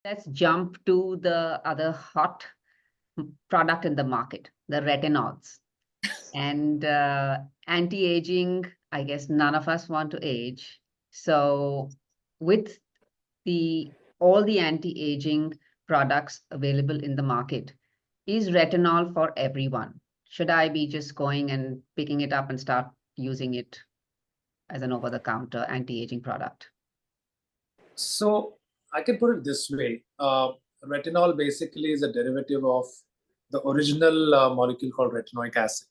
Let's jump to the other hot product in the market, the retinols. And anti-aging, I guess none of us want to age. So with all the anti-aging products available in the market, is retinol for everyone? Should I be just going and picking it up and start using it as an over-the-counter anti-aging product? So I can put it this way. Retinol basically is a derivative of the original molecule called retinoic acid.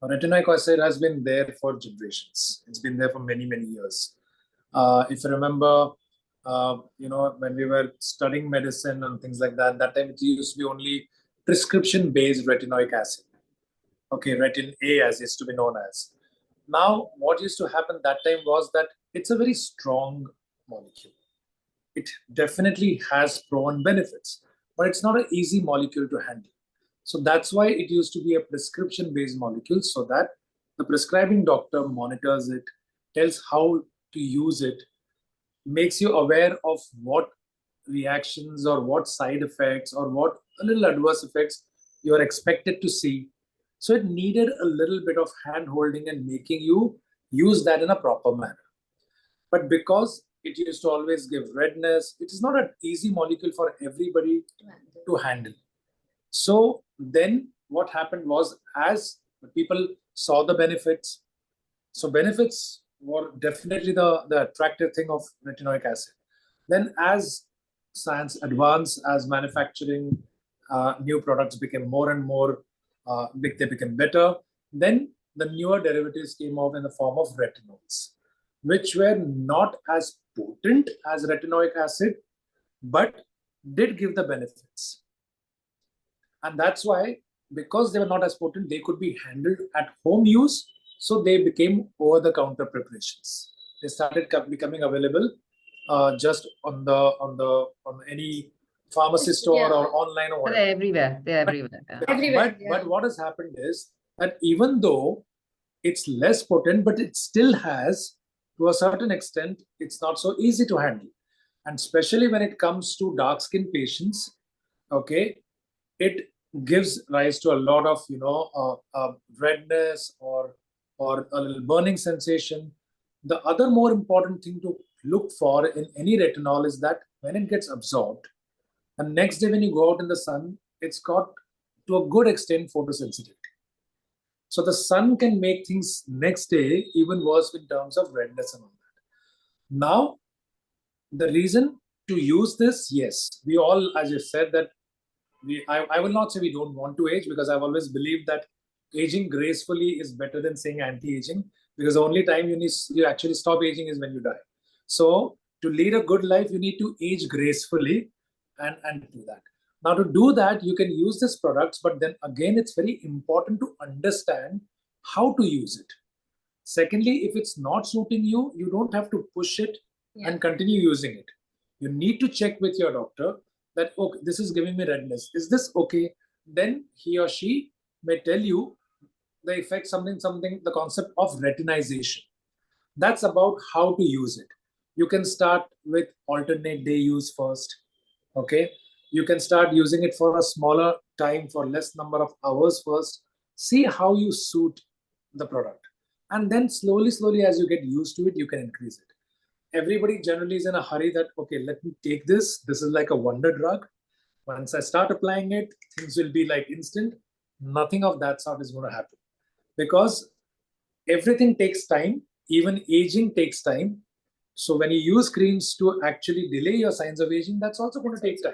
Retinoic acid has been there for generations. It's been there for many, many years. If you remember, when we were studying medicine and things like that, that time it used to be only prescription-based retinoic acid. Okay, retin A as used to be known as. Now, what used to happen that time was that it's a very strong molecule. It definitely has proven benefits, but it's not an easy molecule to handle. So that's why it used to be a prescription-based molecule, so that the prescribing doctor monitors it, tells how to use it, makes you aware of what reactions or what side effects or what a little adverse effects you are expected to see. So it needed a little bit of hand-holding and making you use that in a proper manner. But because it used to always give redness, it is not an easy molecule for everybody to handle. So then what happened was, as people saw the benefits, so benefits were definitely the attractive thing of retinoic acid. Then as science advanced, as manufacturing new products became more and more they became better, then the newer derivatives came out in the form of retinols, which were not as potent as retinoic acid, but did give the benefits. And that's why, because they were not as potent, they could be handled at home use. So they became over-the-counter preparations. They started becoming available just on any pharmacy store or online or whatever. They're everywhere. They're everywhere. But what has happened is that even though it's less potent, but it still has, to a certain extent, it's not so easy to handle. And especially when it comes to dark skin patients, okay, it gives rise to a lot of redness or a little burning sensation. The other more important thing to look for in any retinol is that when it gets absorbed, and next day when you go out in the sun, it's got to a good extent photosensitivity. So the sun can make things next day even worse in terms of redness and all that. Now, the reason to use this, yes, we all, as you said, that I will not say we don't want to age, because I've always believed that aging gracefully is better than saying anti-aging, because the only time you actually stop aging is when you die. So to lead a good life, you need to age gracefully and do that. Now, to do that, you can use these products, but then again, it's very important to understand how to use it. Secondly, if it's not suiting you, you don't have to push it and continue using it. You need to check with your doctor that, okay, this is giving me redness. Is this okay? Then he or she may tell you the effect, the concept of retinization. That's about how to use it. You can start with alternate day use first. Okay. You can start using it for a smaller time, for less number of hours first. See how you suit the product. And then slowly, as you get used to it, you can increase it. Everybody generally is in a hurry that, okay, let me take this. This is like a wonder drug. Once I start applying it, things will be like instant. Nothing of that sort is going to happen, because everything takes time. Even aging takes time. So when you use creams to actually delay your signs of aging, that's also going to take time.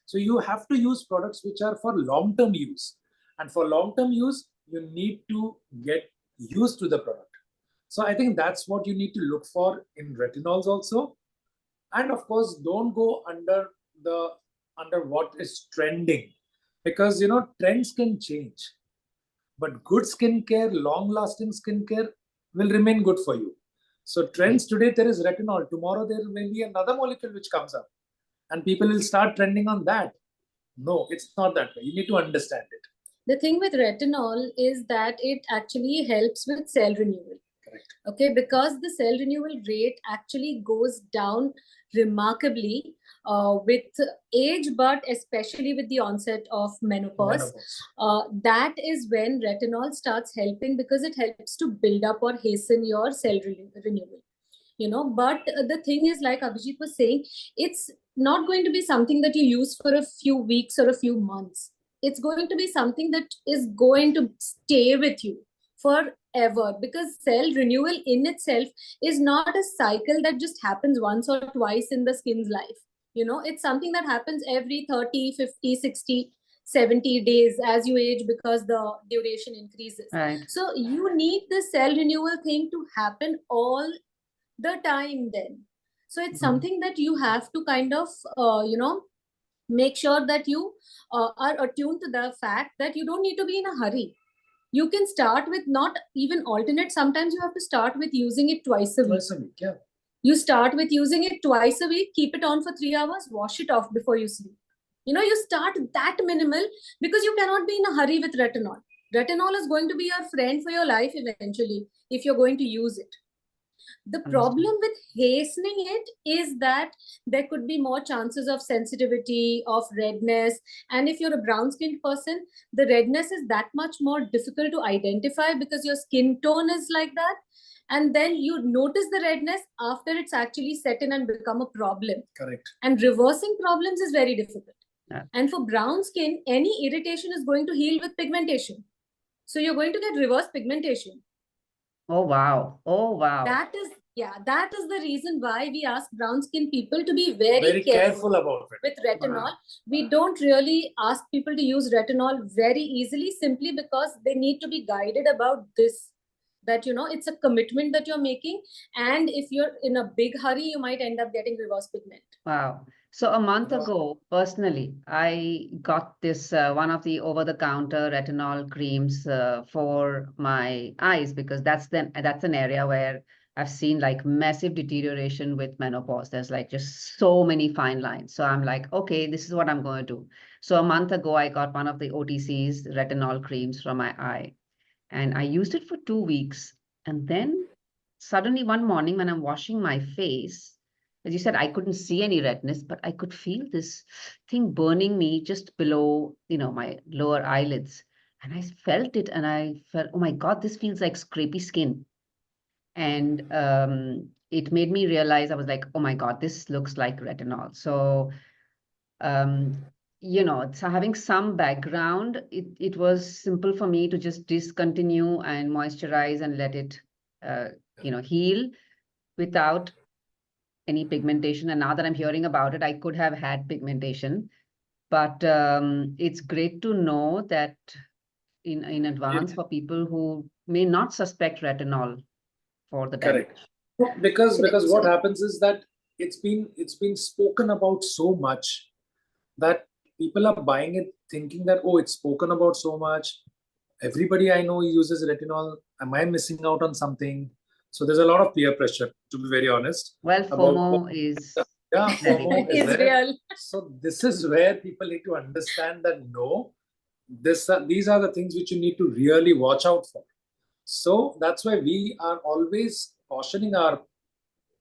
So you have to use products which are for long-term use. And for long-term use, you need to get used to the product. So I think that's what you need to look for in retinols also. And of course, don't go under what is trending, because trends can change. But good skincare, long-lasting skincare will remain good for you. So trends today, there is retinol. Tomorrow, there may be another molecule which comes up, and people will start trending on that. No, it's not that way. You need to understand it. The thing with retinol is that it actually helps with cell renewal. Okay, because the cell renewal rate actually goes down remarkably with age, but especially with the onset of menopause. That is when retinol starts helping, because it helps to build up or hasten your cell renewal. But the thing is, like Abhijit was saying, it's not going to be something that you use for a few weeks or a few months. It's going to be something that is going to stay with you forever, because cell renewal in itself is not a cycle that just happens once or twice in the skin's life. It's something that happens every 30, 50, 60, 70 days as you age, because the duration increases. Right. So you need the cell renewal thing to happen all the time then. So it's something that you have to kind of make sure that you are attuned to the fact that you don't need to be in a hurry. You can start with not even alternate. Sometimes you have to start with using it twice a week. Yeah. You start with using it twice a week, keep it on for 3 hours, wash it off before you sleep. You start that minimal, because you cannot be in a hurry with retinol. Retinol is going to be your friend for your life eventually if you're going to use it. The problem with hastening it is that there could be more chances of sensitivity, of redness. And if you're a brown skinned person, the redness is that much more difficult to identify, because your skin tone is like that. And then you notice the redness after it's actually set in and become a problem. Correct. And reversing problems is very difficult. Yeah. And for brown skin, any irritation is going to heal with pigmentation. So you're going to get reverse pigmentation. Oh, wow. Oh, wow. That is the reason why we ask brown skin people to be very careful about it. With retinol. Wow. We don't really ask people to use retinol very easily, simply because they need to be guided about this, that it's a commitment that you're making, and if you're in a big hurry, you might end up getting reverse pigment. Wow. So a month ago, personally, I got this one of the over-the-counter retinol creams for my eyes, because that's an area where I've seen like massive deterioration with menopause. There's like just so many fine lines. So I'm like, okay, this is what I'm going to do. So a month ago, I got one of the OTC's retinol creams from my eye, and I used it for 2 weeks. And then suddenly one morning when I'm washing my face, as you said, I couldn't see any redness, but I could feel this thing burning me just below, my lower eyelids. And I felt it, and I felt, oh my God, this feels like scrapey skin. And it made me realize, I was like, oh my God, this looks like retinol. So, so having some background, it was simple for me to just discontinue and moisturize and let it, heal without any pigmentation. And now that I'm hearing about it, I could have had pigmentation, but it's great to know that in advance for people who may not suspect retinol for the damage. Correct. No, because what happens is that it's been spoken about so much that people are buying it thinking that, oh, it's spoken about so much, everybody I know uses retinol, am I missing out on something? So there's a lot of peer pressure, to be very honest. Well, FOMO is FOMO is real. So this is where people need to understand that no, these are the things which you need to really watch out for. So that's why we are always cautioning our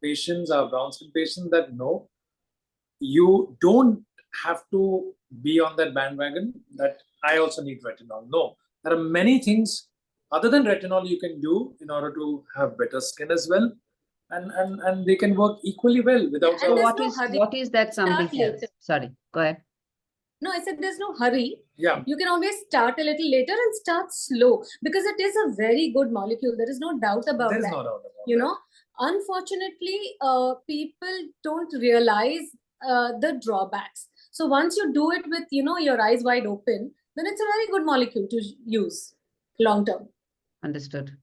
patients, our brown skin patients, that no, you don't have to be on that bandwagon that I also need retinol. No, there are many things other than retinol you can do in order to have better skin as well, and they can work equally well without. So what is that something else? Sorry, go ahead. No, I said there's no hurry. Yeah. You can always start a little later and start slow, because it is a very good molecule. There is no doubt about that. There is no doubt about that. Unfortunately, people don't realize the drawbacks. So once you do it with, your eyes wide open, then it's a very good molecule to use long term. Understood.